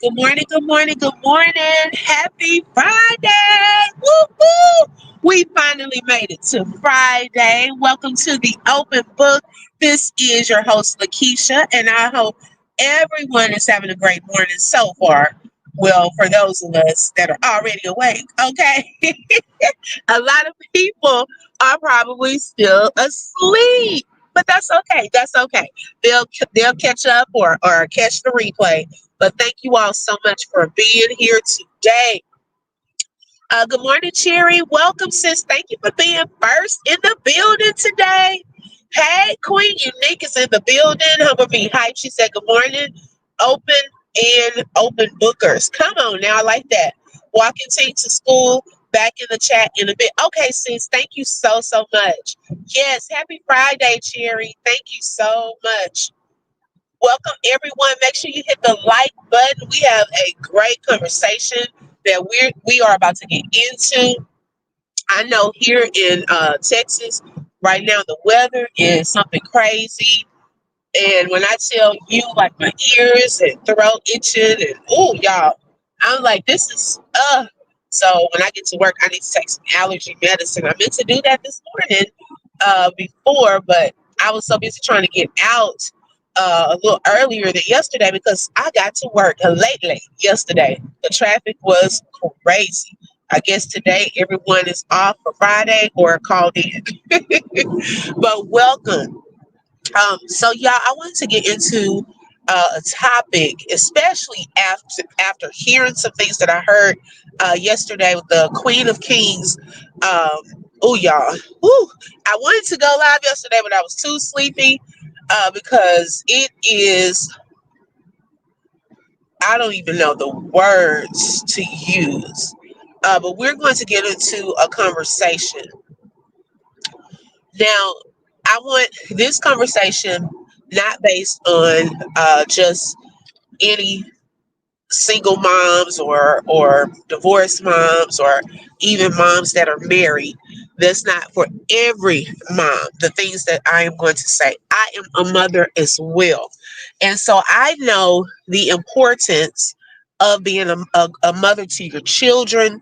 Good morning, good morning, good morning. Happy Friday. Woo woo. We finally made it to Friday. Welcome to the open book. This is your host, Lakeisha, and I hope everyone is having a great morning so far. Well, for those of us that are already awake, okay? A lot of people are probably still asleep, but that's okay. That's okay. They'll catch up or catch the replay. But thank you all so much for being here today. Good morning, Cherry. Welcome, sis. Thank you for being first in the building today. Hey, Queen Unique is in the building. Humber be hype. She said, "Good morning, open and open bookers." Come on now, I like that. Walking team to school. Back in the chat in a bit. Okay, sis. Thank you so much. Yes, happy Friday, Cherry. Thank you so much. Welcome, everyone. Make sure you hit the like button. We have a great conversation that we are about to get into. I know here in Texas right now the weather is something crazy, and when I tell you, like my ears and throat itching, and oh, y'all, I'm like, this is. So when I get to work, I need to take some allergy medicine. I meant to do that this morning before, but I was so busy trying to get out a little earlier than yesterday because I got to work late yesterday. The traffic was crazy. I guess today everyone is off for Friday or called in. But welcome. So y'all, I wanted to get into a topic, especially after hearing some things that I heard yesterday with the Queen of Kings. Oh y'all, whew, I wanted to go live yesterday, but I was too sleepy because it is. I don't even know the words to use. But we're going to get into a conversation now. I want this conversation not based on just any single moms or divorced moms or even moms that are married. That's not for every mom. The things that I am going to say, I am a mother as well, and so I know the importance of being a mother to your children.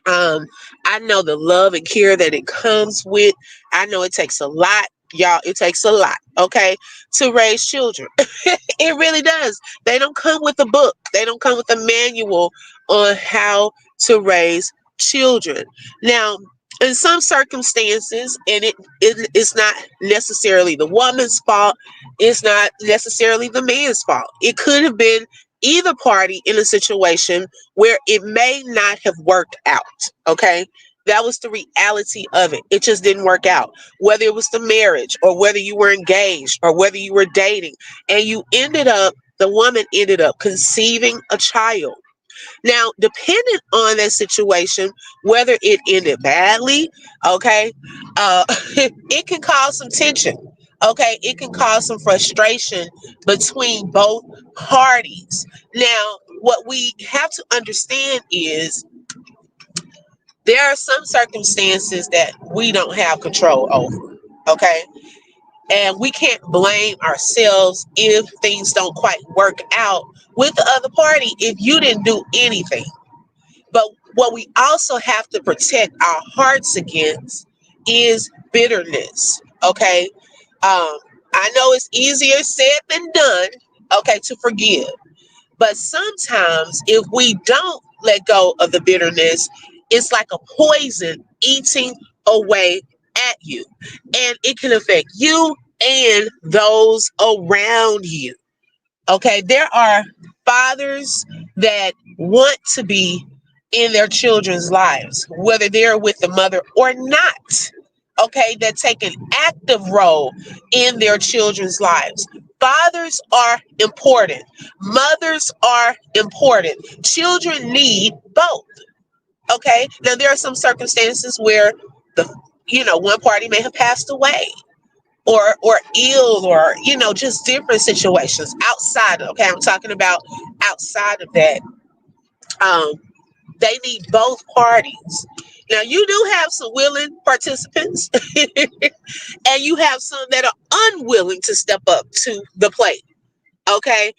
um, I know the love and care that it comes with. I know it takes a lot, y'all. It takes a lot, okay, to raise children. It really does. They don't come with a book. They don't come with a manual on how to raise children. Now, in some circumstances, and it's not necessarily the woman's fault. It's not necessarily the man's fault. It could have been either party in a situation where it may not have worked out. Okay. That was the reality of it. It just didn't work out. Whether it was the marriage or whether you were engaged or whether you were dating, and the woman ended up conceiving a child. Now, depending on that situation, whether it ended badly, okay, it can cause some tension. Okay, it can cause some frustration between both parties. Now, what we have to understand is There are some circumstances that we don't have control over. Okay. And we can't blame ourselves if things don't quite work out with the other party if you didn't do anything. But what we also have to protect our hearts against is bitterness. Okay. I know it's easier said than done, okay, to forgive. But sometimes if we don't let go of the bitterness, it's like a poison eating away at you. And it can affect you and those around you. Okay, there are fathers that want to be in their children's lives, whether they're with the mother or not. Okay, that take an active role in their children's lives. Fathers are important, mothers are important. Children need both. Okay, now there are some circumstances where the one party may have passed away or ill or just different situations outside of, okay, I'm talking about outside of that. um they need both parties. Now you do have some willing participants and you have some that are unwilling to step up to the plate. Okay,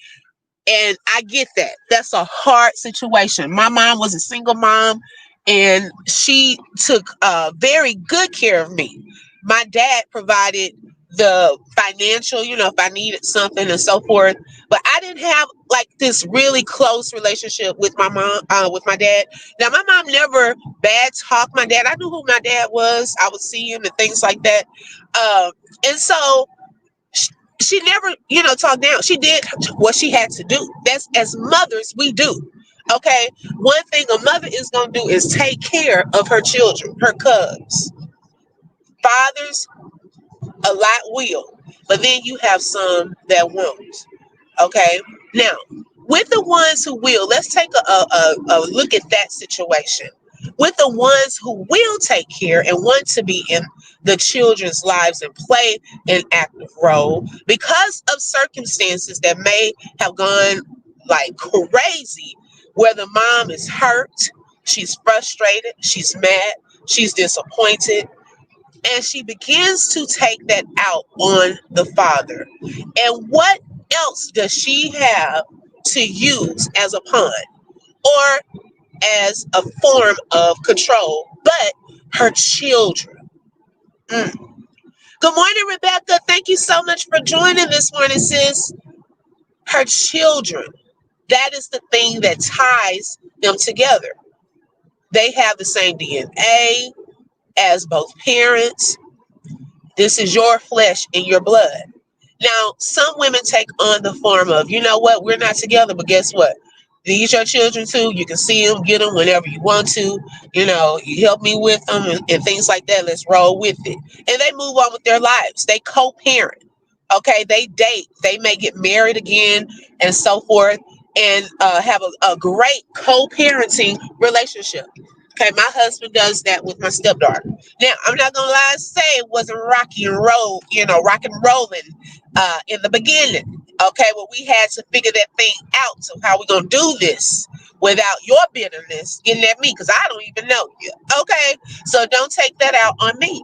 and I get that. That's a hard situation. My mom was a single mom and she took very good care of me. My dad provided the financial, if I needed something and so forth. But I didn't have like this really close relationship with my mom, with my dad. Now, my mom never bad talked my dad. I knew who my dad was. I would see him and things like that. And so she never, talked down. She did what she had to do. That's as mothers we do. Okay. One thing a mother is gonna do is take care of her children, her cubs. Fathers, a lot will, but then you have some that won't. Okay. Now, with the ones who will, let's take a look at that situation. With the ones who will take care and want to be in the children's lives and play an active role because of circumstances that may have gone like crazy, where the mom is hurt, she's frustrated, she's mad, she's disappointed, and she begins to take that out on the father. And what else does she have to use as a pawn or as a form of control but her children? Mm. Good morning, Rebecca. Thank you so much for joining this morning, sis. Her children. That is the thing that ties them together. They have the same DNA as both parents. This is your flesh and your blood. Now, some women take on the form of, you know what, we're not together, but guess what? These are children too. You can see them, get them whenever you want to. You help me with them and things like that. Let's roll with it. And they move on with their lives. They co-parent. Okay, they date. They may get married again and so forth, and have a great co-parenting relationship. Okay, my husband does that with my stepdaughter. Now, I'm not gonna lie and say it wasn't rocky and roll, rock and rolling in the beginning. Okay, well, we had to figure that thing out. So how we gonna do this without your bitterness getting at me? Because I don't even know you. Okay, so don't take that out on me.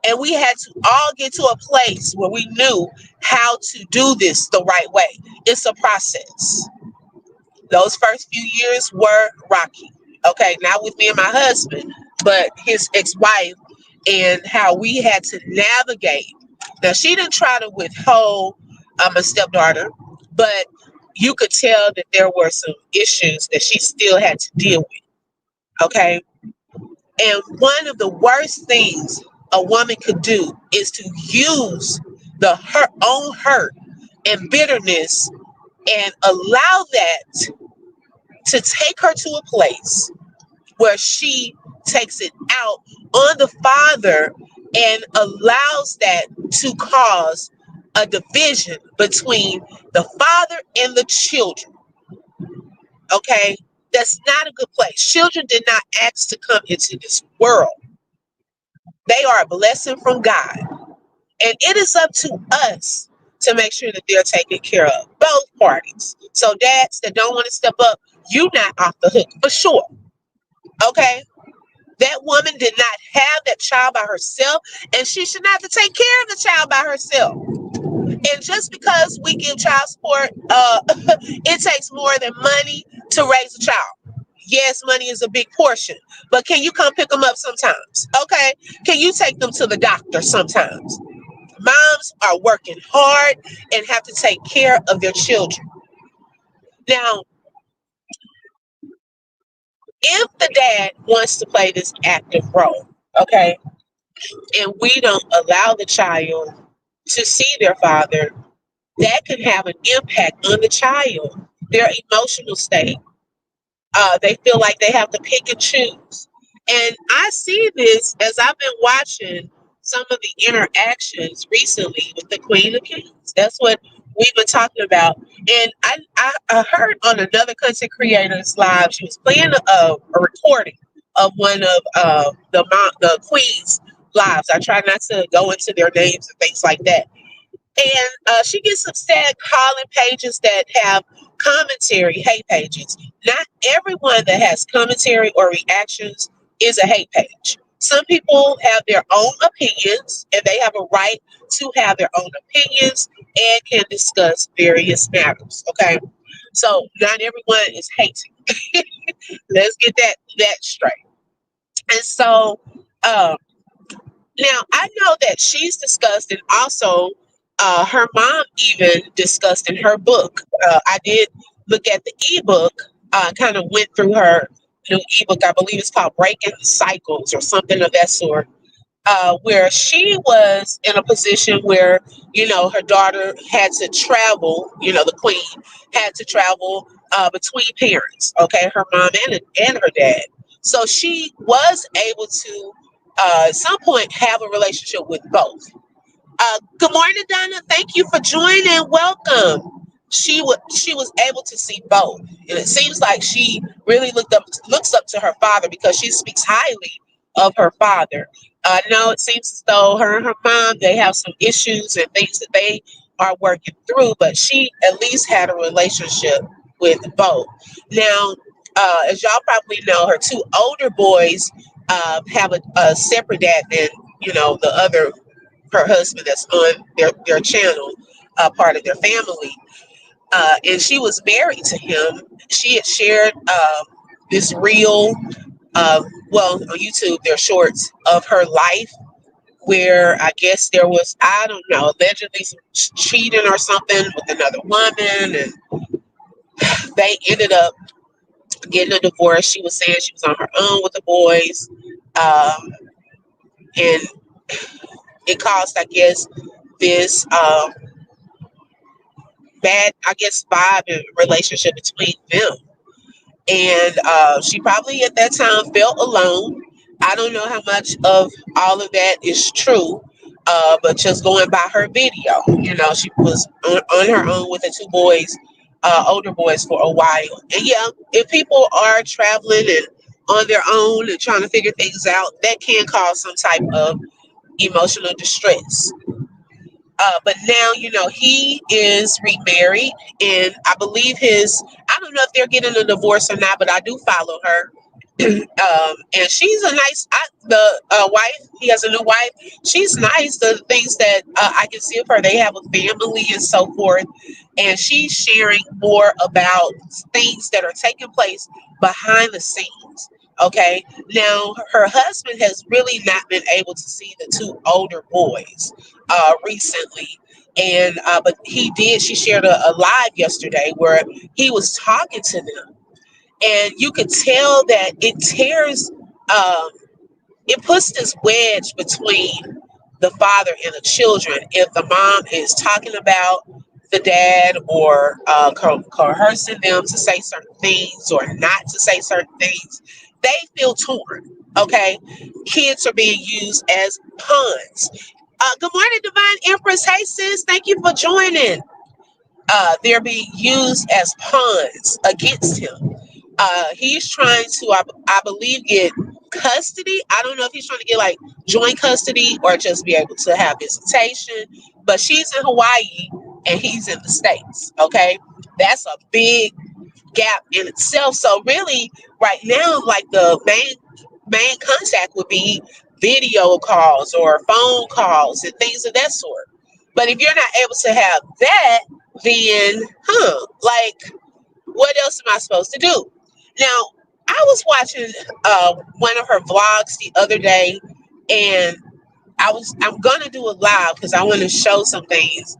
And we had to all get to a place where we knew how to do this the right way. It's a process. Those first few years were rocky. Okay, not with me and my husband, but his ex-wife, and how we had to navigate. Now, she didn't try to withhold a stepdaughter, but you could tell that there were some issues that she still had to deal with. Okay, and one of the worst things a woman could do is to use her own hurt and bitterness and allow that to take her to a place where she takes it out on the father and allows that to cause a division between the father and the children. Okay? That's not a good place. Children did not ask to come into this world. They are a blessing from God. And it is up to us to make sure that they're taken care of, both parties. So dads that don't want to step up, you're not off the hook for sure. Okay? That woman did not have that child by herself, and she should not have to take care of the child by herself. And just because we give child support, it takes more than money to raise a child. Yes, money is a big portion, but can you come pick them up sometimes? Okay, can you take them to the doctor sometimes? Moms are working hard and have to take care of their children. Now, if the dad wants to play this active role, okay, and we don't allow the child to see their father, that can have an impact on the child, their emotional state. They feel like they have to pick and choose. And I see this as I've been watching some of the interactions recently with the Queen of Kings. That's what we've been talking about. And I heard on another content creator's live, she was playing a recording of one of the Queen's lives. I try not to go into their names and things like that. And she gets upset calling pages that have commentary hate pages. Not everyone that has commentary or reactions is a hate page. Some people have their own opinions and they have a right to have their own opinions and can discuss various matters. Okay. So not everyone is hating. Let's get that straight. And so um, now, I know that she's discussed, and also her mom even discussed in her book. I did look at the ebook, kind of went through her new ebook. I believe it's called Breaking the Cycles or something of that sort, where she was in a position where, her daughter had to travel, the queen had to travel between parents, okay, her mom and her dad. So she was able to, at some point, have a relationship with both. Good morning, Donna. Thank you for joining. Welcome. She was able to see both, and it seems like she really looks up to her father because she speaks highly of her father. No, it seems as though her and her mom they have some issues and things that they are working through, but she at least had a relationship with both. Now, as y'all probably know, her two older boys have a separate dad than the other her husband that's on their channel, part of their family. And she was married to him. She had shared this reel, well, on YouTube, there are shorts of her life where I guess there was, I don't know, allegedly some cheating or something with another woman. And they ended up getting a divorce. She was saying she was on her own with the boys. And it caused, I guess, this bad, I guess, vibe and relationship between them. And she probably at that time felt alone. I don't know how much of all of that is true, but just going by her video, she was on her own with the two boys, older boys, for a while. And yeah, if people are traveling and on their own and trying to figure things out, that can cause some type of emotional distress. But now, he is remarried, and I believe I don't know if they're getting a divorce or not, but I do follow her. And she's a nice, the wife, he has a new wife. She's nice. The things that I can see of her, they have a family and so forth. And she's sharing more about things that are taking place behind the scenes. Okay. Now, her husband has really not been able to see the two older boys recently. And, but she shared a live yesterday where he was talking to them, and you could tell that um, it puts this wedge between the father and the children. If the mom is talking about the dad or coercing them to say certain things or not to say certain things, they feel torn. Okay, kids are being used as pawns. Good morning, Divine Empress. Hey, sis, thank you for joining. They're being used as pawns against him. He's trying to, I believe, get custody. I don't know if he's trying to get like joint custody or just be able to have visitation. But she's in Hawaii and he's in the States. Okay, that's a big gap in itself. So really, right now, like the main main contact would be video calls or phone calls and things of that sort. But if you're not able to have that, then, like, what else am I supposed to do? Now, I was watching one of her vlogs the other day, and I'm gonna do a live because I want to show some things.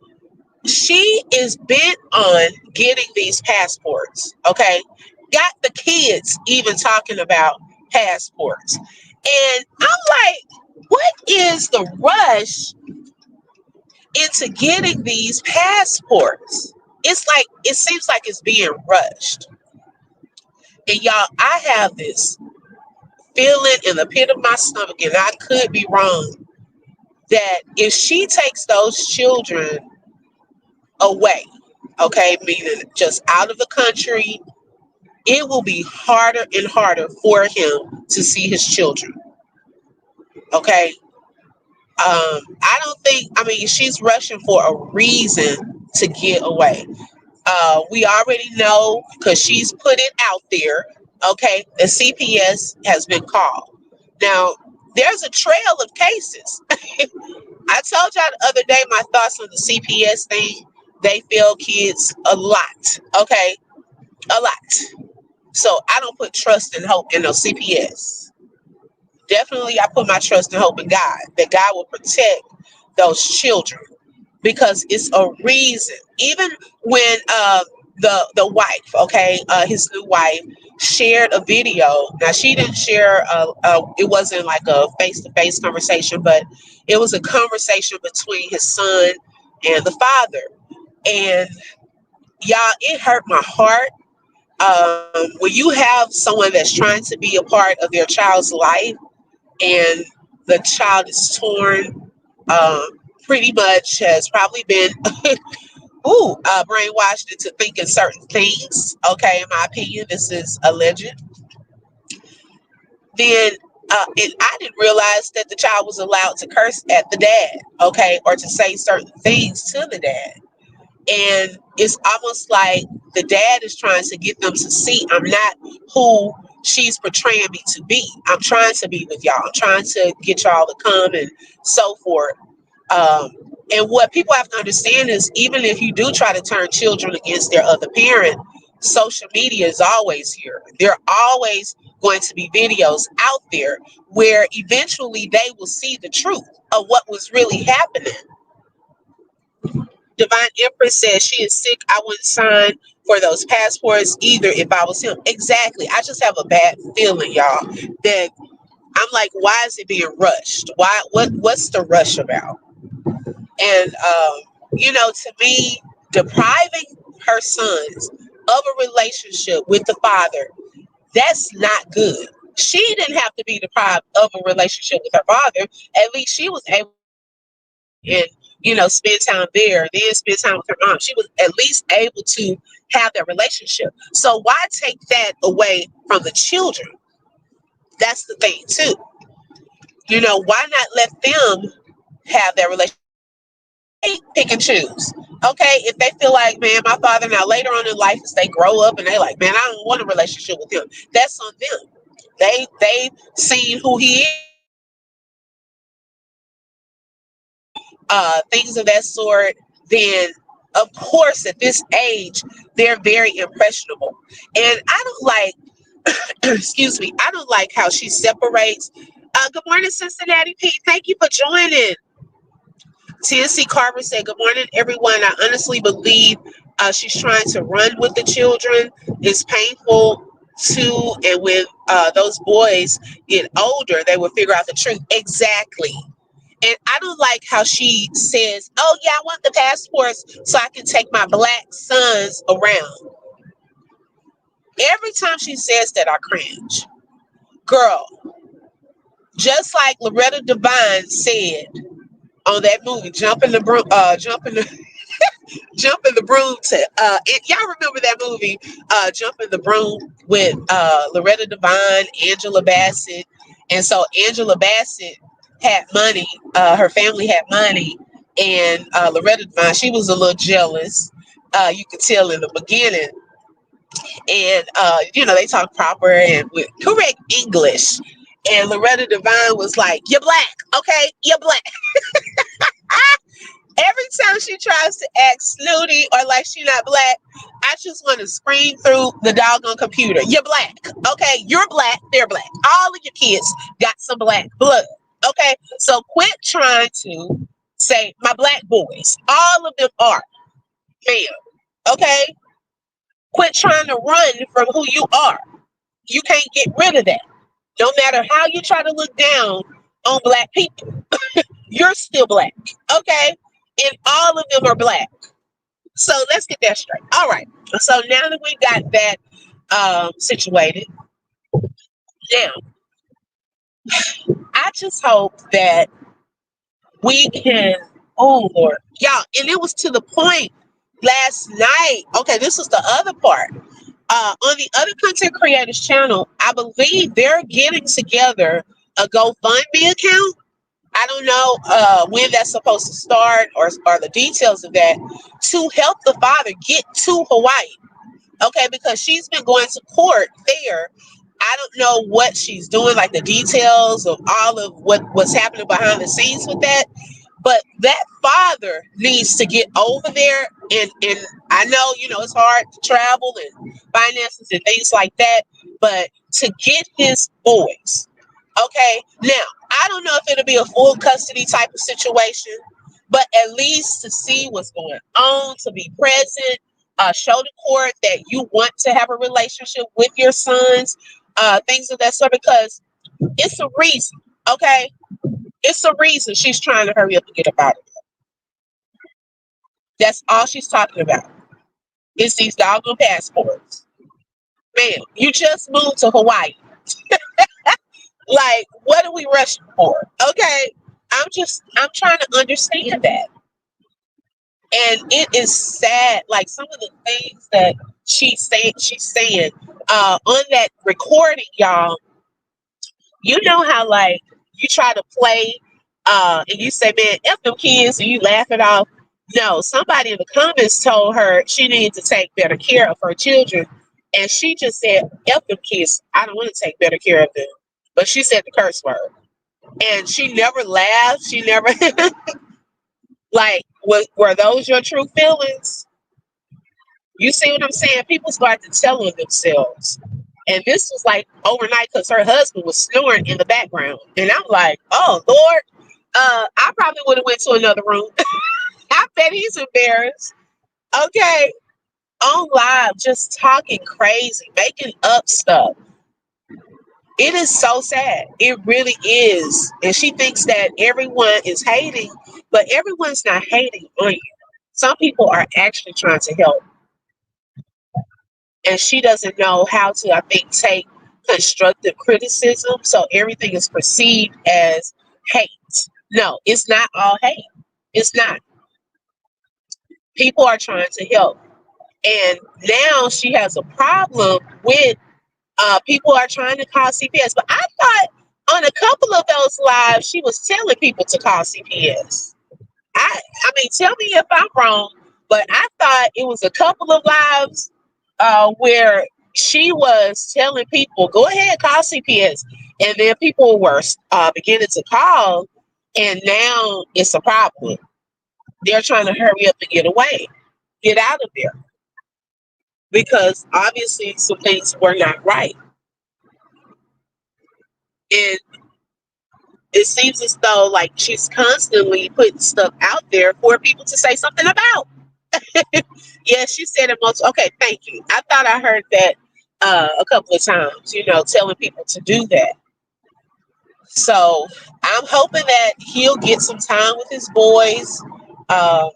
She is bent on getting these passports. Okay, got the kids even talking about passports, and I'm like, what is the rush into getting these passports? It's like it seems like it's being rushed. And y'all, I have this feeling in the pit of my stomach, and I could be wrong, that if she takes those children away, okay, meaning just out of the country, it will be harder and harder for him to see his children. Okay. I don't think, I mean, she's rushing for a reason to get away. We already know because she's put it out there. Okay, the CPS has been called. Now, there's a trail of cases. I told y'all the other day my thoughts on the CPS thing. They fail kids a lot. Okay, a lot. So I don't put trust and hope in no CPS. Definitely, I put my trust and hope in God that God will protect those children because it's a reason. Even when the wife, okay, his new wife shared a video. Now she didn't share. It wasn't like a face to face conversation, but it was a conversation between his son and the father. And y'all, it hurt my heart. When you have someone that's trying to be a part of their child's life and the child is torn, um, pretty much has probably been brainwashed into thinking certain things. Okay, in my opinion, this is alleged. Then, and I didn't realize that the child was allowed to curse at the dad, okay, or to say certain things to the dad. And it's almost like the dad is trying to get them to see I'm not who she's portraying me to be. I'm trying to be with y'all. I'm trying to get y'all to come and so forth. Um, and what people have to understand is even if you do try to turn children against their other parent, social media is always here. There are always going to be videos out there where eventually they will see the truth of what was really happening. Divine Empress says she is sick. I wouldn't sign for those passports either if I was him. Exactly. I just have a bad feeling, y'all, that I'm like, why is it being rushed? Why? What's the rush about? And to me, depriving her sons of a relationship with the father, that's not good. She didn't have to be deprived of a relationship with her father. At least she was able and spend time there, then spend time with her mom. She was at least able to have that relationship. So why take that away from the children? That's the thing too. Why not let them have that relationship? They pick and choose. Okay, if they feel like, man, my father now later on in life, as they grow up and they like, man, I don't want a relationship with him. That's on them. They've seen who he is, things of that sort. Then of course at this age they're very impressionable. And I don't like excuse me, I don't like how she separates. Good morning, Cincinnati Pete. Thank you for joining. TNC Carver said, good morning, everyone. I honestly believe she's trying to run with the children. It's painful too. And when those boys get older, they will figure out the truth. Exactly. And I don't like how she says, oh, yeah, I want the passports so I can take my black sons around. Every time she says that, I cringe. Girl, just like Loretta Devine said on that movie, Jump in the Broom. Y'all remember that movie, Jump in the Broom, with Loretta Devine, Angela Bassett. And so Angela Bassett had money. Her family had money. And Loretta Devine, she was a little jealous. You could tell in the beginning. And, they talk proper and with correct English. And Loretta Devine was like, "You're black, okay? You're black." Every time she tries to act snooty or like she not black, I just want to scream through the doggone computer. You're black, okay? You're black. They're black. All of your kids got some black blood, okay? So quit trying to say my black boys. All of them are, ma'am. Okay? Quit trying to run from who you are. You can't get rid of that. No matter how you try to look down on black people, you're still black, okay? And all of them are black. So let's get that straight. All right. So now that we got that situated, now I just hope that we can. Oh Lord, y'all, and it was to the point last night. Okay, this was the other part. On the other content creators channel, I believe they're getting together a GoFundMe account. I don't know when that's supposed to start or the details of that to help the father get to Hawaii. Okay, because she's been going to court there. I don't know what she's doing, like the details of all of what's happening behind the scenes with that. But that father needs to get over there, and I know, it's hard to travel and finances and things like that, but to get his boys. Okay, now I don't know if it'll be a full custody type of situation, but at least to see what's going on, to be present, show the court that you want to have a relationship with your sons, things of that sort, because it's a reason. Okay, it's a reason she's trying to hurry up and get up out of it. That's all she's talking about. It's these doggone passports. Man, you just moved to Hawaii. Like, what are we rushing for? Okay. I'm trying to understand that. And it is sad, like some of the things that she's saying on that recording, y'all. You know how like you try to play and you say, man, F them kids, and you laugh it off. No, somebody in the comments told her she needed to take better care of her children. And she just said, F them kids, I don't want to take better care of them. But she said the curse word. And she never laughed. She never like were those your true feelings? You see what I'm saying? People start to tell on themselves. And this was like overnight because her husband was snoring in the background. And I'm like, oh Lord, I probably would have went to another room. I bet he's embarrassed. Okay. On live, just talking crazy, making up stuff. It is so sad. It really is. And she thinks that everyone is hating, but everyone's not hating on you. Some people are actually trying to help. And she doesn't know how to, I think, take constructive criticism. So everything is perceived as hate. No, it's not all hate. It's not. People are trying to help. And now she has a problem with people are trying to call CPS. But I thought on a couple of those lives, she was telling people to call CPS. I mean, tell me if I'm wrong, but I thought it was a couple of lives where she was telling people, go ahead, call CPS. And then people were beginning to call, and now it's a problem. They're trying to hurry up and get away, get out of there, because obviously some things were not right. And it seems as though like she's constantly putting stuff out there for people to say something about. Yeah, she said it most. Okay, thank you. I thought I heard that a couple of times, telling people to do that. So I'm hoping that he'll get some time with his boys um,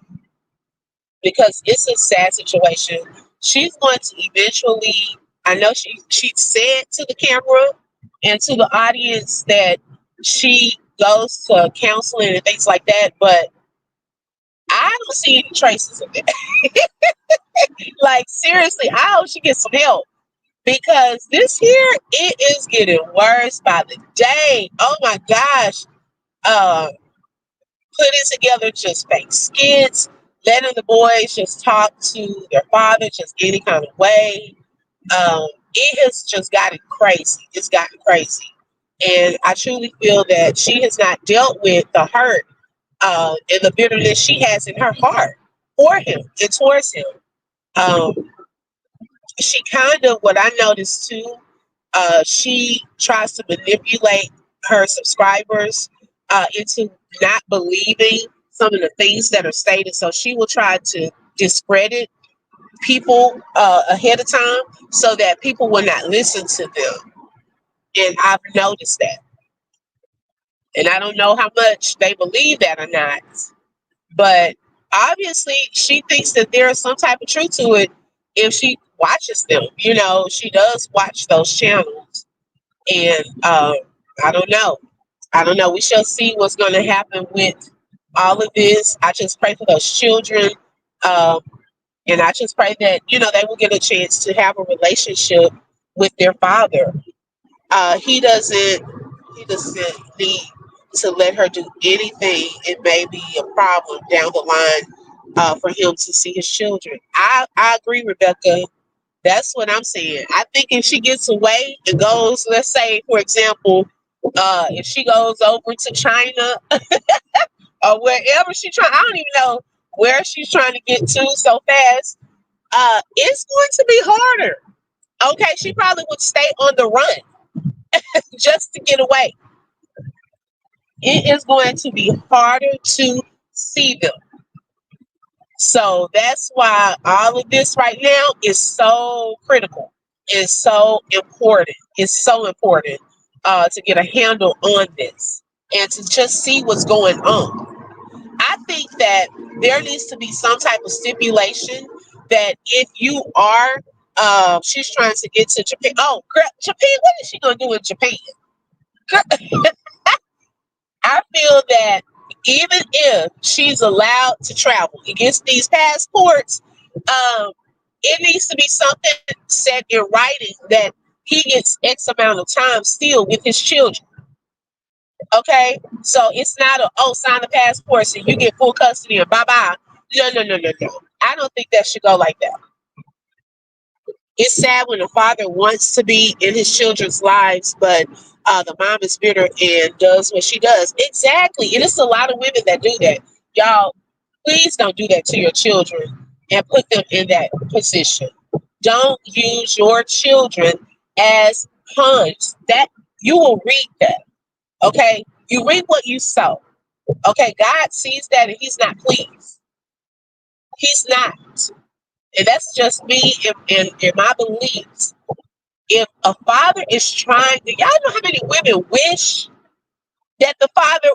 because it's a sad situation. She's going to eventually, I know she said to the camera and to the audience that she goes to counseling and things like that, but I don't see any traces of it. Like, seriously, I hope she gets some help because this here, it is getting worse by the day. Oh my gosh. Uh, Putting together just fake skits, letting the boys just talk to their father just any kind of way. It has just gotten crazy. It's gotten crazy. And I truly feel that she has not dealt with the hurt and the bitterness she has in her heart for him and towards him. Um, she kind of, what I noticed too, she tries to manipulate her subscribers into not believing some of the things that are stated. So she will try to discredit people ahead of time so that people will not listen to them. And I've noticed that. And I don't know how much they believe that or not, but obviously she thinks that there is some type of truth to it if she watches them. You know, she does watch those channels. And I don't know. I don't know. We shall see what's going to happen with all of this. I just pray for those children. Um, and I just pray that, you know, they will get a chance to have a relationship with their father. He doesn't need to let her do anything. It may be a problem down the line for him to see his children. I agree, Rebecca. That's what I'm saying. I think if she gets away and goes, let's say, for example, if she goes over to China or wherever she's trying, I don't even know where she's trying to get to so fast. It's going to be harder. Okay, she probably would stay on the run just to get away. It is going to be harder to see them. So that's why all of this right now is so critical. It's so important. It's so important to get a handle on this and to just see what's going on. I think that there needs to be some type of stipulation that if you are, she's trying to get to Japan. Oh, girl, Japan, what is she going to do in Japan? I feel that even if she's allowed to travel against these passports, it needs to be something set in writing that he gets X amount of time still with his children. Okay, so it's not a sign the passport so you get full custody and bye bye. No, no, no, no, no. I don't think that should go like that. It's sad when a father wants to be in his children's lives, but the mom is bitter and does what she does. Exactly. And it's a lot of women that do that. Y'all, please don't do that to your children and put them in that position. Don't use your children as pawns. That you will reap that. Okay? You reap what you sow. Okay, God sees that and he's not pleased. He's not. And that's just me in my beliefs. If a father is trying, do y'all know how many women wish that the father,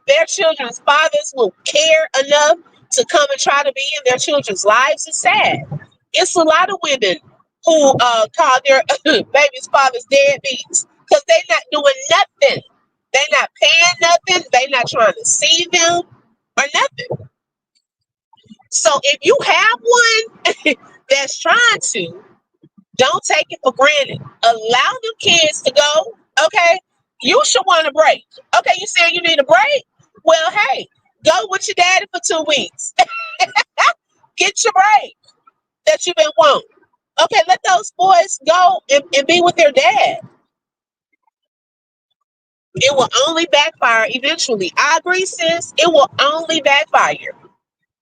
their children's fathers will care enough to come and try to be in their children's lives? It's sad. It's a lot of women who call their baby's fathers deadbeats because they're not doing nothing. They're not paying nothing. They're not trying to see them or nothing. So if you have one that's trying to, don't take it for granted. Allow them kids to go. Okay. You should want a break. Okay, you saying you need a break? Well, hey, go with your daddy for 2 weeks. Get your break that you've been wanting. Okay, let those boys go and be with their dad. It will only backfire eventually. I agree, sis. It will only backfire.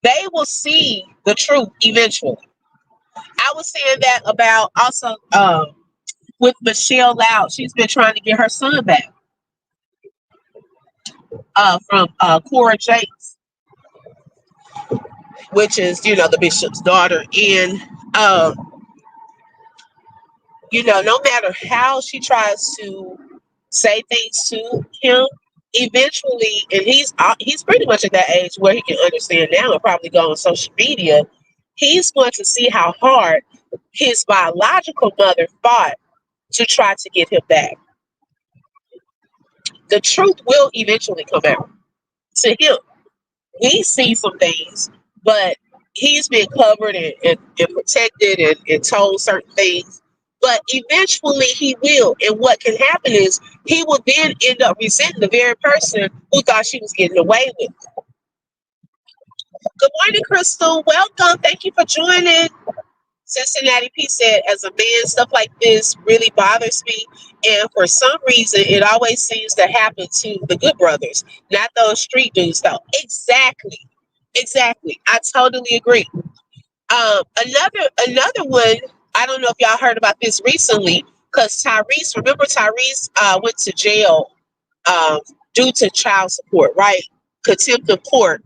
They will see the truth eventually. I was saying that about also with Michelle Loud. She's been trying to get her son back from Cora Jakes, which is, you know, the bishop's daughter. And, you know, no matter how she tries to say things to him, eventually, and he's pretty much at that age where he can understand now and probably go on social media, he's going to see how hard his biological mother fought to try to get him back. The truth will eventually come out to him. We see some things, but he's been covered and protected and told certain things. But eventually he will. And what can happen is he will then end up resenting the very person who thought she was getting away with it. Good morning, Crystal. Welcome. Thank you for joining. Cincinnati P said, as a man, stuff like this really bothers me. And for some reason, it always seems to happen to the good brothers, not those street dudes, though. Exactly. Exactly. I totally agree. Another one, I don't know if y'all heard about this recently, because remember Tyrese went to jail um, due to child support, right? Contempt of court.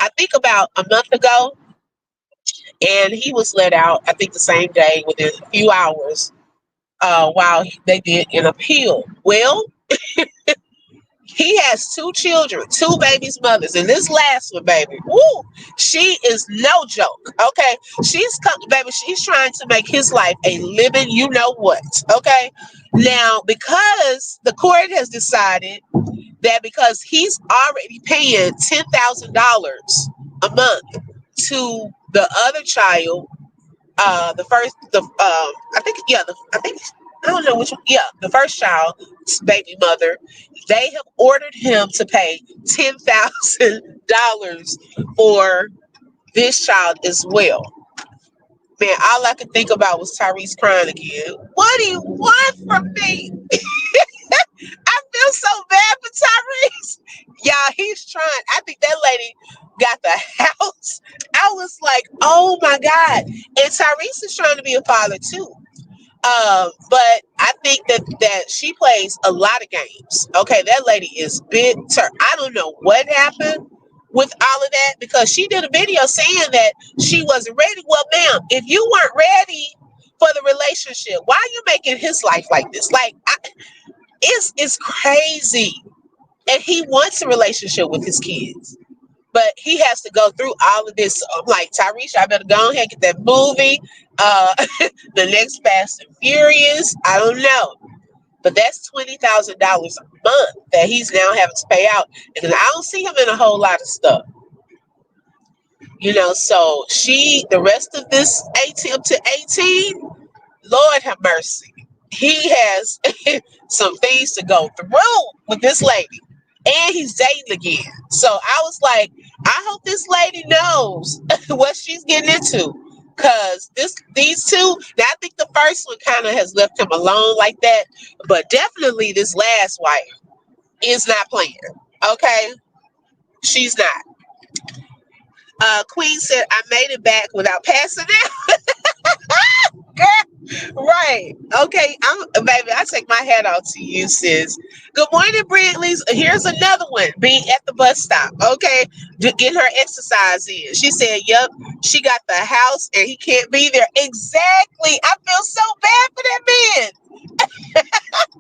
I think about a month ago, and he was let out, I think the same day within a few hours while they did an appeal. Well, he has two children, two babies' mothers, and this last one, baby, woo, she is no joke. Okay, baby, she's trying to make his life a living, you know what? Okay, now because the court has decided that because he's already paying $10,000 a month to the other child, the first, I think, yeah, I think, I don't know which one, yeah, the first child's baby mother, they have ordered him to pay $10,000 for this child as well. Man, all I could think about was Tyrese crying again. What do you want from me? I feel so bad for Tyrese. Y'all, he's trying. I think that lady got the house. I was like, oh my God. And Tyrese is trying to be a father too. But I think that she plays a lot of games. Okay, that lady is bitter. I don't know what happened with all of that because she did a video saying that she wasn't ready. Well, ma'am, if you weren't ready for the relationship, why are you making his life like this? Like, it's crazy. And he wants a relationship with his kids. But he has to go through all of this. I'm like, Tyrese, I better go ahead and get that movie. Uh, the next Fast and Furious. I don't know. But that's $20,000 a month that he's now having to pay out. And I don't see him in a whole lot of stuff. So the rest of this 18 to 18, Lord have mercy. He has some things to go through with this lady. And he's dating again. So I was like, I hope this lady knows what she's getting into. Cause these two, now I think the first one kind of has left him alone like that. But definitely this last wife is not playing. Okay? She's not. Queen said, I made it back without passing out. Right. Okay. Baby, I take my hat off to you, sis. Good morning, Brantley's. Here's another one. Being at the bus stop. Okay. Getting her exercise in. She said, yep, she got the house and he can't be there. Exactly. I feel so bad for that man.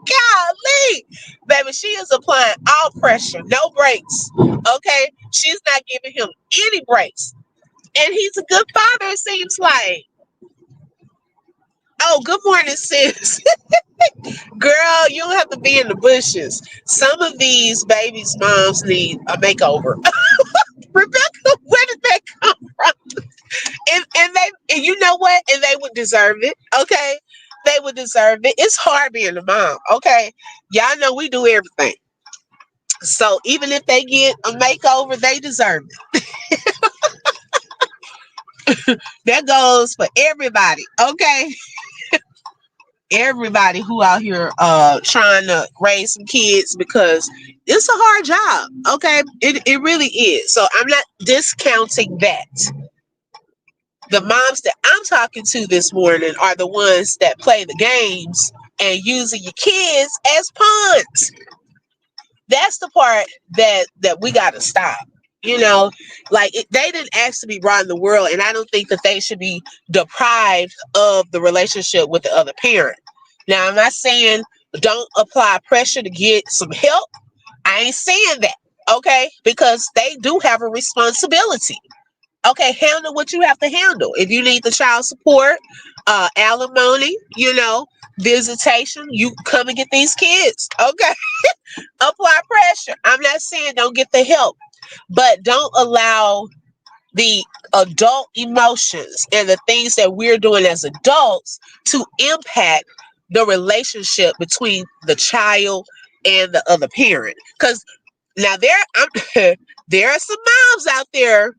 Golly. Baby, she is applying all pressure. No breaks. Okay. She's not giving him any breaks. And he's a good father, it seems like. Oh, good morning, sis. Girl, you don't have to be in the bushes. Some of these babies' moms need a makeover. Rebecca, where did that come from? And you know what? And they would deserve it. Okay, they would deserve it. It's hard being a mom. Okay, y'all know we do everything. So even if they get a makeover, they deserve it. That goes for everybody. Okay, everybody who out here trying to raise some kids because it's a hard job. Okay, it really is. So I'm not discounting that. The moms that I'm talking to this morning are the ones that play the games and using your kids as pawns. That's the part that we got to stop. They didn't ask to be brought in the world, and I don't think that they should be deprived of the relationship with the other parent. Now, I'm not saying don't apply pressure to get some help. I ain't saying that, okay? Because they do have a responsibility. Okay, handle what you have to handle. If you need the child support, alimony, visitation, you come and get these kids. Okay, apply pressure. I'm not saying don't get the help, but don't allow the adult emotions and the things that we're doing as adults to impact the relationship between the child and the other parent. Because now there are some moms out there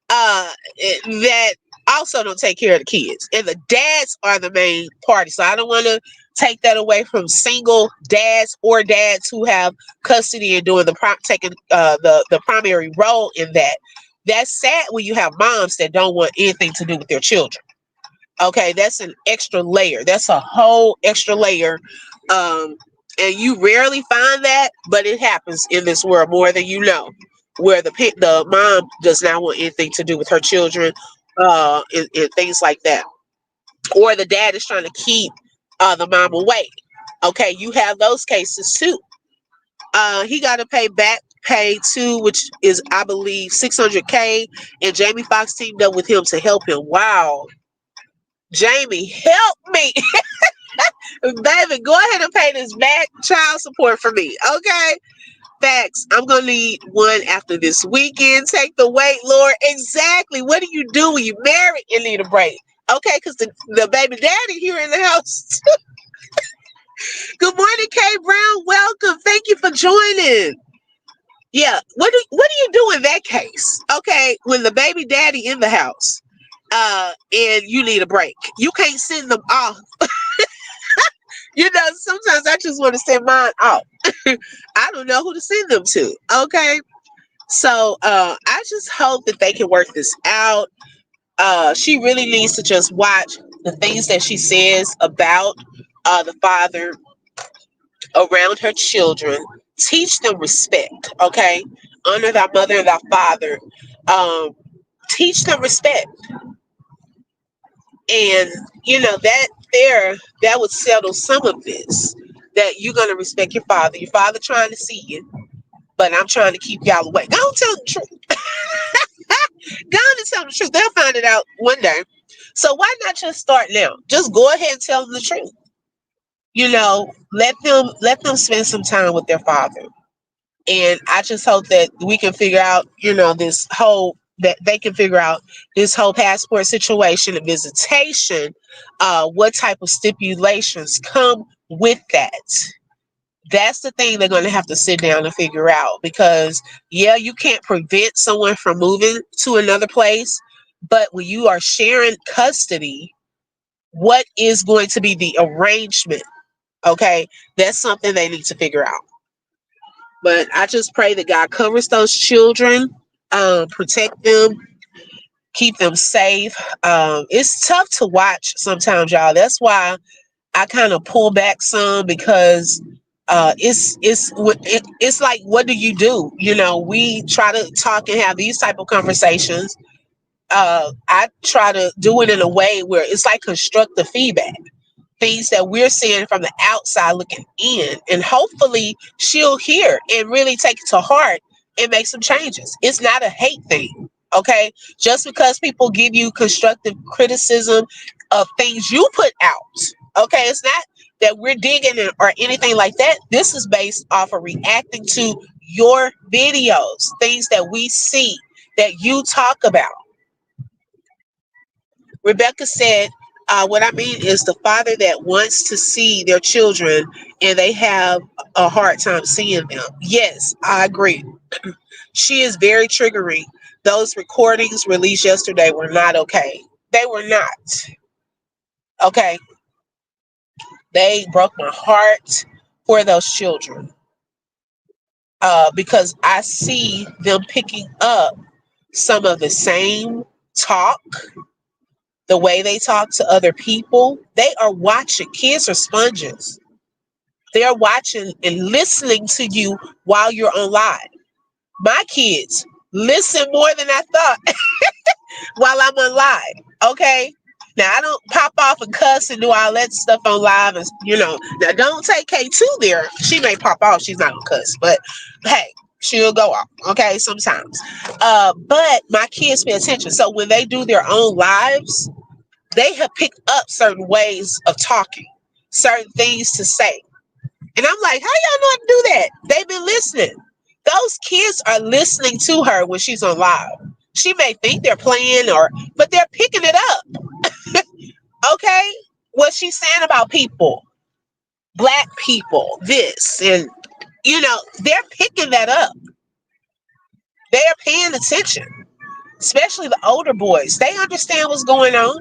that also don't take care of the kids. And the dads are the main party. So I don't want to take that away from single dads or dads who have custody and doing taking the primary role in that. That's sad when you have moms that don't want anything to do with their children. Okay, that's an extra layer. That's a whole extra layer. Um, and you rarely find that, but it happens in this world more than you know, where the mom does not want anything to do with her children, and things like that, or the dad is trying to keep the mom away. Okay, you have those cases too. He got to pay back pay too, which is I believe 600K, and Jamie Foxx teamed up with him to help him. Wow, Jamie, help me. Baby, go ahead and pay this back child support for me. Okay. Facts. I'm gonna need one after this weekend. Take the weight, Lord. Exactly. What do you do when you married and need a break? Okay, because the baby daddy here in the house. Good morning, Kay Brown. Welcome. Thank you for joining. Yeah. What do you do in that case? Okay, when the baby daddy in the house, and you need a break. You can't send them off. Sometimes I just want to send mine off. I don't know who to send them to. Okay. So I just hope that they can work this out. She really needs to just watch the things that she says about the father around her children. Teach them respect. Okay. Honor thy mother and thy father. Um, teach them respect. And that would settle some of this. That you're gonna respect your father. Your father trying to see you, but I'm trying to keep y'all away. Go and tell the truth. Go on and tell them the truth. They'll find it out one day. So why not just start now? Just go ahead and tell them the truth. Let them spend some time with their father. And I just hope that we can figure out, that they can figure out this whole passport situation and visitation, what type of stipulations come with that. That's the thing they're going to have to sit down and figure out, because yeah, you can't prevent someone from moving to another place, but when you are sharing custody, what is going to be the arrangement? Okay, that's something they need to figure out. But I just pray that God covers those children, protect them, keep them safe. It's tough to watch sometimes, y'all. That's why I kind of pull back some, because it's like, what do you do? We try to talk and have these type of conversations. I try to do it in a way where it's like constructive feedback, things that we're seeing from the outside looking in, and hopefully she'll hear and really take it to heart and make some changes. It's not a hate thing. Okay, just because people give you constructive criticism of things you put out, okay, it's not that we're digging it or anything like that. This is based off of reacting to your videos, things that we see that you talk about. Rebecca said, what I mean is the father that wants to see their children and they have a hard time seeing them. Yes, I agree. She is very triggering. Those recordings released yesterday were not okay. They were not. Okay. They broke my heart for those children, because I see them picking up some of the same talk, the way they talk to other people. They are watching. Kids are sponges. They're watching and listening to you while you're on live. My kids listen more than I thought while I'm on live. Okay. Now I don't pop off and cuss and do all that stuff on live, and now don't take K2 there. She may pop off, she's not gonna cuss, but hey, she'll go off, okay, sometimes. But my kids pay attention. So when they do their own lives, they have picked up certain ways of talking, certain things to say. And I'm like, how y'all know how to do that? They've been listening. Those kids are listening to her when she's on live. She may think they're playing, but they're picking it up. Okay? What she's saying about people, black people, this, and they're picking that up. They are paying attention. especially the older boys. They understand what's going on.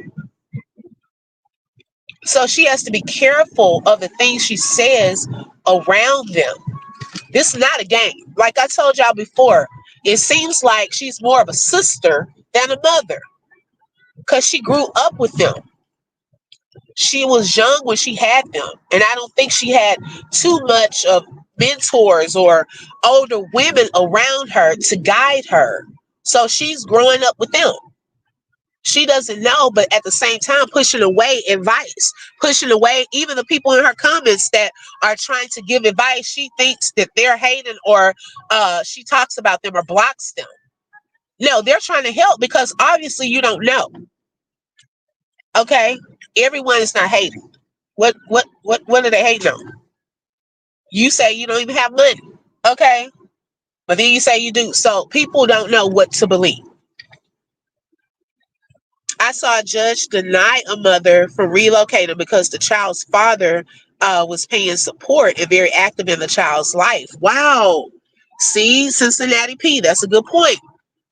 So she has to be careful of the things she says around them. This is not a game. Like I told y'all before, it seems like she's more of a sister than a mother because she grew up with them. She was young when she had them, and I don't think she had too much of mentors or older women around her to guide her. So she's growing up with them. She doesn't know, but at the same time, pushing away advice, pushing away even the people in her comments that are trying to give advice. She thinks that they're hating, or she talks about them or blocks them. No, they're trying to help because obviously you don't know. Okay, everyone is not hating. What are they hating on? You say you don't even have money. Okay, but then you say you do. So people don't know what to believe. I saw a judge deny a mother from relocating because the child's father was paying support and very active in the child's life. Wow. See, Cincinnati P, that's a good point.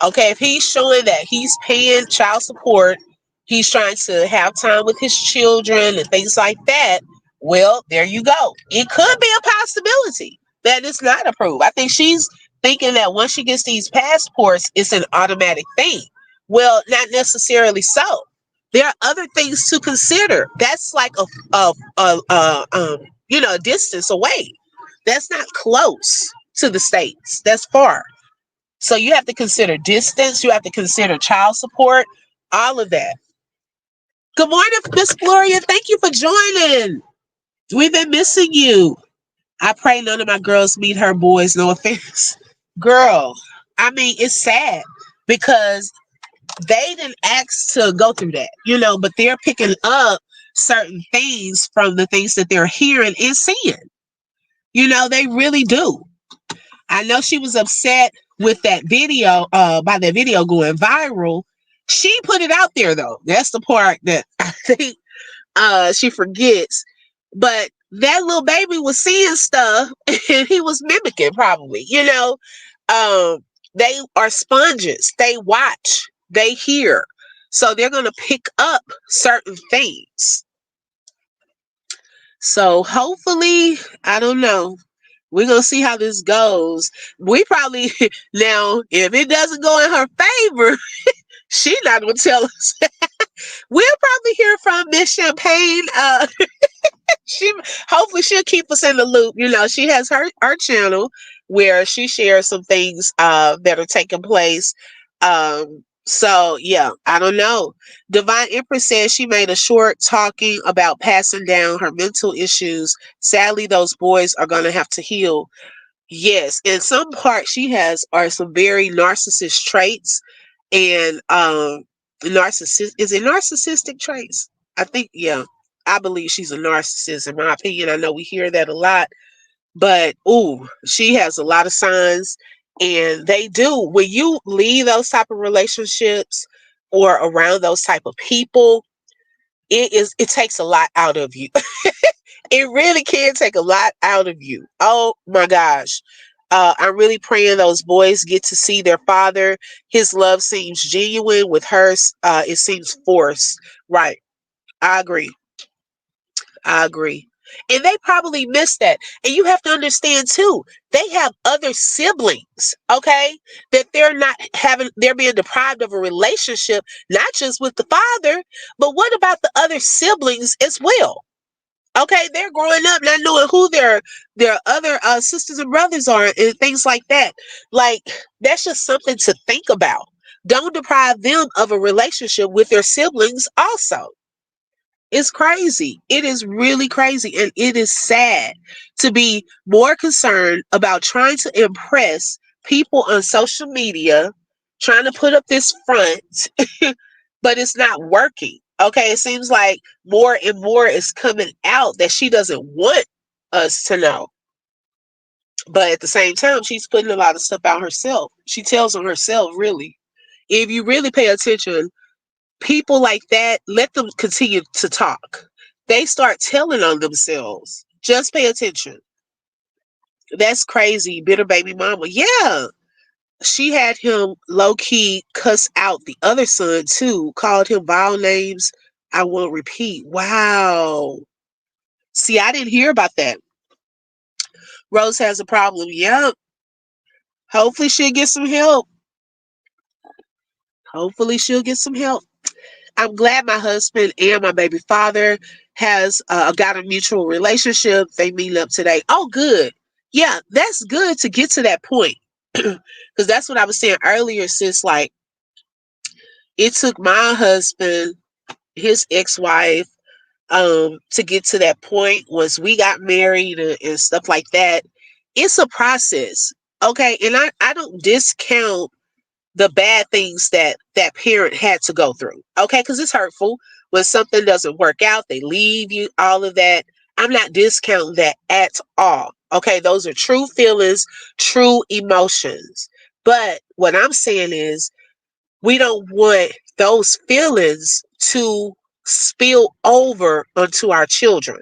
Okay, if he's showing that he's paying child support, he's trying to have time with his children and things like that, well, there you go. It could be a possibility that it's not approved. I think she's thinking that once she gets these passports, it's an automatic thing. Well, not necessarily so. There are other things to consider. That's like a distance away. That's not close to the states. That's far. So you have to consider distance. You have to consider child support. All of that. Good morning, Miss Gloria. Thank you for joining. We've been missing you. I pray none of my girls meet her boys. No offense, girl. I mean, it's sad because they didn't ask to go through that, but they're picking up certain things from the things that they're hearing and seeing. They really do. I know she was upset with that video, by that video going viral. She put it out there though. That's the part that I think she forgets. But that little baby was seeing stuff and he was mimicking probably, they are sponges. They watch, they hear. So they're going to pick up certain things. So hopefully, I don't know. We're going to see how this goes. We probably, now, if it doesn't go in her favor, she's not going to tell us. We'll probably hear from Miss Champagne. She hopefully she'll keep us in the loop. She has her channel where she shares some things that are taking place. So yeah, I don't know. Divine Empress says she made a short talking about passing down her mental issues. Sadly, those boys are gonna have to heal. Yes, and some part she has are some very narcissist traits, and narcissistic traits. I think, yeah, I believe she's a narcissist. In my opinion, I know we hear that a lot, but ooh, she has a lot of signs, and they do. When you leave those type of relationships or around those type of people, it takes a lot out of you. It really can take a lot out of you. Oh my gosh. I'm really praying those boys get to see their father. His love seems genuine. With hers, it seems forced. Right. I agree. I agree. And they probably miss that. And you have to understand too, they have other siblings, okay? That they're being deprived of a relationship, not just with the father, but what about the other siblings as well? Okay, they're growing up not knowing who their other sisters and brothers are and things like that. Like, that's just something to think about. Don't deprive them of a relationship with their siblings also. It's crazy. It is really crazy. And it is sad to be more concerned about trying to impress people on social media, trying to put up this front, but it's not working. Okay. It seems like more and more is coming out that she doesn't want us to know. But at the same time, she's putting a lot of stuff out herself. She tells on herself, really. If you really pay attention, people like that, let them continue to talk. They start telling on themselves. Just pay attention. That's crazy, bitter baby mama. Yeah. she had him low key cuss out the other son too, called him vile names. I won't repeat. Wow. See, I didn't hear about that. Rose has a problem. Yep. Hopefully she'll get some help. Hopefully she'll get some help. I'm glad my husband and my baby father has got a mutual relationship. They meet up today. Oh, good. Yeah, that's good to get to that point. Because that's what I was saying earlier, sis. Like, it took my husband, his ex-wife, to get to that point once we got married and stuff like that. It's a process. Okay. And I don't discount the bad things that that parent had to go through. Okay. Because it's hurtful when something doesn't work out, they leave you, all of that. I'm not discounting that at all. Okay. Those are true feelings, true emotions. But what I'm saying is, we don't want those feelings to spill over onto our children,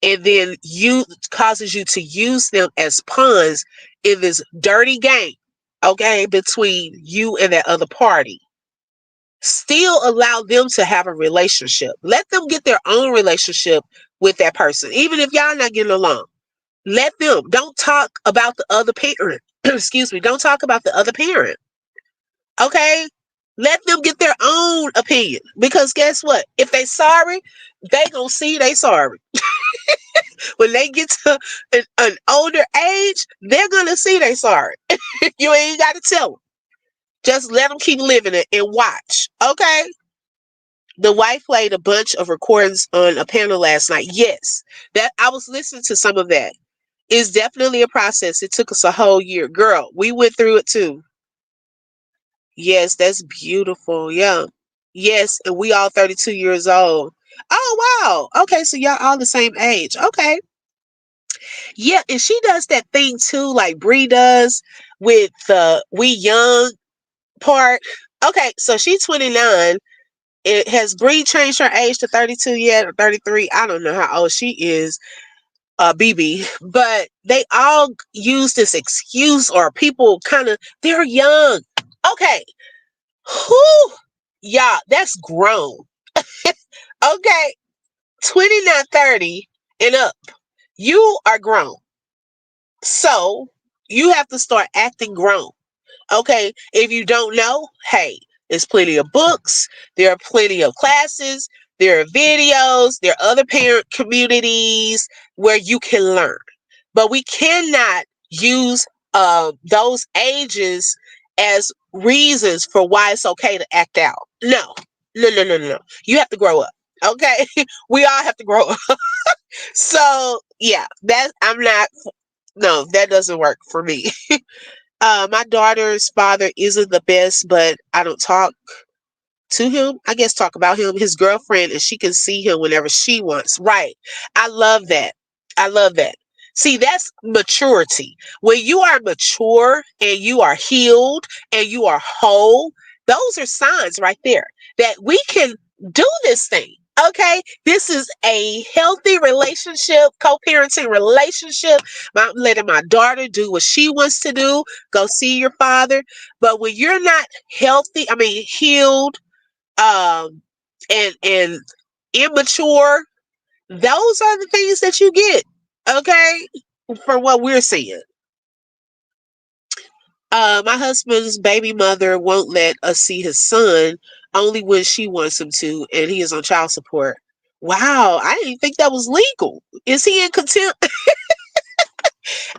and then you causes you to use them as pawns in this dirty game, okay, between you and that other party. Still allow them to have a relationship. Let them get their own relationship with that person, even if y'all not getting along. Let them. Don't talk about the other parent. Excuse me. Don't talk about the other parent. Okay? Let them get their own opinion. Because guess what? If they sorry, they gonna see they sorry. When they get to an older age, they're gonna see they sorry. You ain't gotta tell them. Just let them keep living it and watch. Okay? The wife played a bunch of recordings on a panel last night. Yes, that I was listening to some of that. It's definitely a process. It took us a whole year. Girl, we went through it too. Yes, that's beautiful. Yeah. Yes, and we all 32 years old. Oh, wow. Okay, so y'all all the same age. Okay. Yeah, and she does that thing too, like Bree does with the we young part. Okay, so she's 29. It has Bree changed her age to 32 yet or 33? I don't know how old she is, BB. But they all use this excuse, or people kind of they're young. Okay, who? Yeah, that's grown. Okay, 29, 30 and up. You are grown. So you have to start acting grown. Okay, if you don't know, hey, there's plenty of books, there are plenty of classes, there are videos, there are other parent communities where you can learn. But we cannot use those ages as reasons for why it's okay to act out. No, no, no, no, no. You have to grow up. Okay, we all have to grow up. So yeah, that I'm not. No, that doesn't work for me. My daughter's father isn't the best, but I don't talk to him. I guess talk about him. His girlfriend, and she can see him whenever she wants. Right. I love that. I love that. See, that's maturity. When you are mature and you are healed and you are whole, those are signs right there that we can do this thing. Okay, this is a healthy relationship, co-parenting relationship. I'm letting my daughter do what she wants to do, go see your father. But when you're not healthy, I mean healed, um, and immature, those are the things that you get. Okay, for what we're seeing. My husband's baby mother won't let us see his son only when she wants him to, and he is on child support. Wow, I didn't think that was legal. Is he in contempt?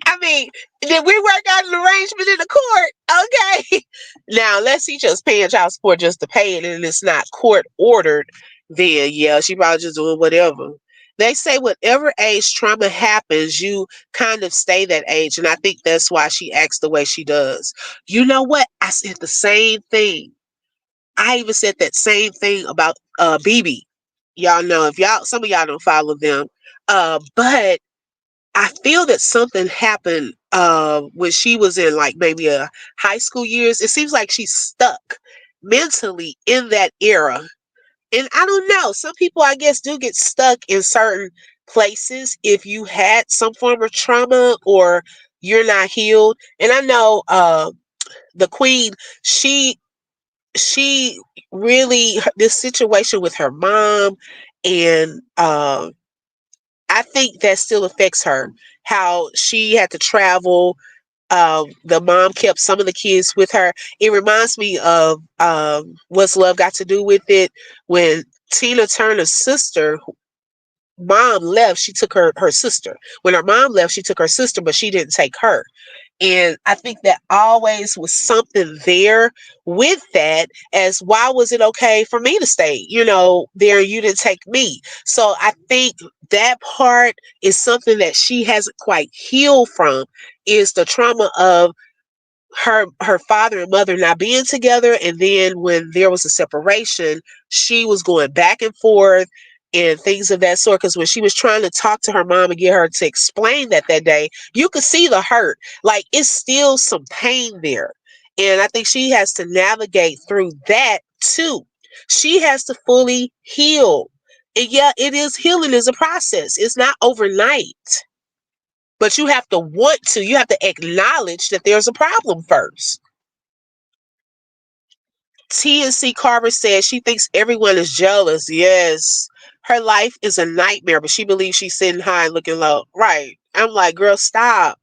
I mean, did we work out an arrangement in the court? Okay. Now, unless he just paying child support just to pay it and it's not court ordered, then yeah, she probably just doing whatever. They say whatever age trauma happens, you kind of stay that age. And I think that's why she acts the way she does. You know what? I said the same thing. I even said that same thing about BB. Y'all know, if y'all, some of y'all don't follow them. But I feel that something happened when she was in like maybe a high school years. It seems like she's stuck mentally in that era. And I don't know. Some people, I guess, do get stuck in certain places if you had some form of trauma or you're not healed. And I know the queen, she she really, this situation with her mom, and I think that still affects her. How she had to travel. The mom kept some of the kids with her. It reminds me of What's Love Got to Do with It, when Tina Turner's sister mom left. She took her sister. When her mom left, she took her sister, but she didn't take her. And I think that always was something there with that, as why was it okay for me to stay, there, you didn't take me. So I think that part is something that she hasn't quite healed from, is the trauma of her father and mother not being together, and then when there was a separation, she was going back and forth and things of that sort. Because when she was trying to talk to her mom and get her to explain that day, you could see the hurt. Like, it's still some pain there, and I think she has to navigate through that too. She has to fully heal. And yeah, it is, healing is a process. It's not overnight, but you have to want to. You have to acknowledge that there's a problem first. TNC Carver says she thinks everyone is jealous. Yes. Her life is a nightmare, but she believes she's sitting high and looking low. Right. I'm like, girl, stop.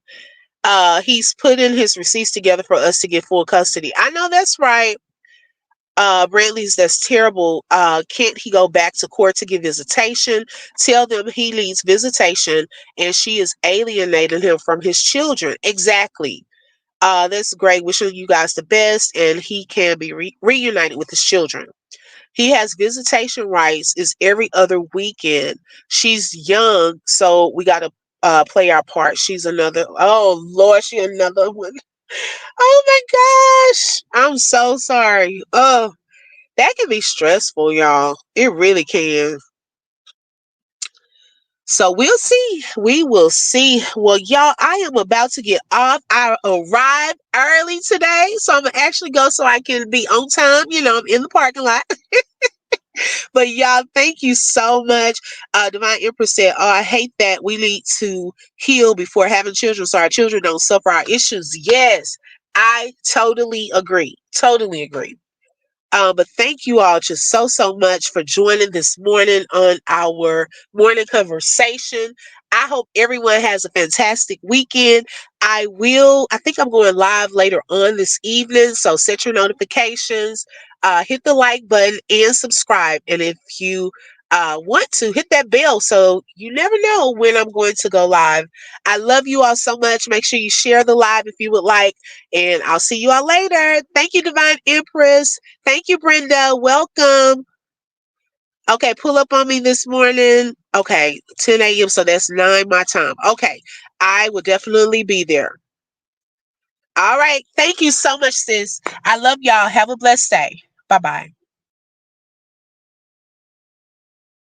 He's putting his receipts together for us to get full custody. I know that's right. Brantley's, that's terrible. Can't he go back to court to give visitation? Tell them he needs visitation and she is alienating him from his children. Exactly. That's great. Wishing you guys the best, and he can be reunited with his children. He has visitation rights. Is every other weekend. She's young, so we got to play our part. She's another. Oh Lord, she another one. Oh my gosh, I'm so sorry. Oh, that can be stressful, y'all. It really can. So we'll see. We will see. Well, y'all, I am about to get off. I arrived early today, so I'm gonna actually go so I can be on time. I'm in the parking lot. But y'all, thank you so much. Divine Empress said, "Oh, I hate that we need to heal before having children, so our children don't suffer our issues." Yes, I totally agree. Totally agree. But thank you all just so much for joining this morning on our morning conversation. I hope everyone has a fantastic weekend. I think I'm going live later on this evening, so set your notifications, hit the like button, and subscribe. And if you want to, hit that bell so you never know when I'm going to go live. I love you all so much. Make sure you share the live if you would like, and I'll see you all later. Thank you, Divine Empress. Thank you, Brenda. Welcome. Okay, pull up on me this morning. Okay, 10 a.m. So that's 9 my time. Okay, I will definitely be there. All right. Thank you so much, sis. I love y'all. Have a blessed day. Bye bye.